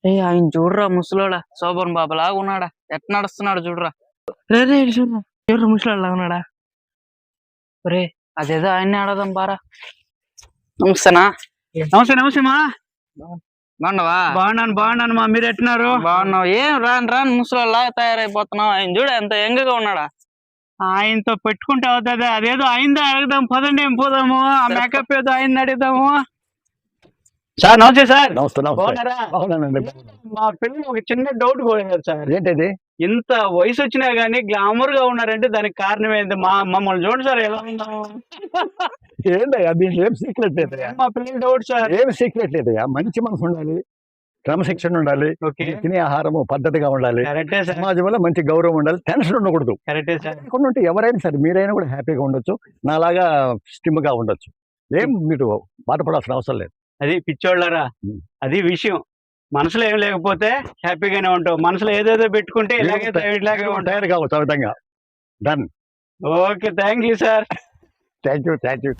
ఆయన చూడరా ముసలోడా శోభన్ బాబు లాగా ఉన్నాడా ఎట్ నడుస్తున్నాడు చూడరా రే రే ఇటు చూడరా చూడరా ముసలోడు లాగా ఉన్నాడా రే అదేదో ఆయన్ని ఆడదాం బారా నమస్తేనా నమస్తే నమస్తే మా బాగున్నావా బాగున్నాను మా మీరు ఎట్టున్నారు బాగున్నావు ఏం రాను ముసలోడు లాగా తయారైపోతున్నావు ఆయన చూడ ఎంత యంగ్ గా ఉన్నాడా ఆయనతో పెట్టుకుంటే అవుతుంది అదేదో అయిందా అడుగుదాం పదండి ఏం పోదాము ఆ మేకప్ ఏదో అయింది అడుగుదాము సార్ నమస్తే సార్ బాగున్నారా మా పిల్లలు ఒక చిన్న డౌట్ పోయినారు సార్ ఏంటది ఇంత వయసు వచ్చినా గానీ గ్లామర్ గా ఉన్నారంటే దానికి కారణం ఏంటి మమ్మల్ని చూడండి సార్ ఎలా ఉన్నాము ఏందయ్యా దీంట్లో ఏం సీక్రెట్ లేదయ్యా మా పిల్లలు డౌట్ సార్ ఏం సీక్రెట్ లేదయ్యా మంచి మనసు ఉండాలి క్రమశిక్షణ ఉండాలి తినే ఆహారము పద్ధతిగా ఉండాలి కరెక్టే సార్ సమాజంలో మంచి గౌరవం ఉండాలి టెన్షన్ ఉండకూడదు కరెక్టే సార్ లేకుండా ఉంటే ఎవరైనా సరే మీరైనా కూడా హ్యాపీగా ఉండొచ్చు నాలాగా స్టిమ్ గా ఉండొచ్చు ఏం మీరు బాధపడాల్సిన అవసరం లేదు అది పిచ్చోళ్ళరా అది విషయం మనసులో ఏం లేకపోతే హ్యాపీగానే ఉంటావు మనసులో ఏదేదో పెట్టుకుంటే ఇలాగే తయారు కావచ్చు ఆ విధంగా done okay thank you sir thank you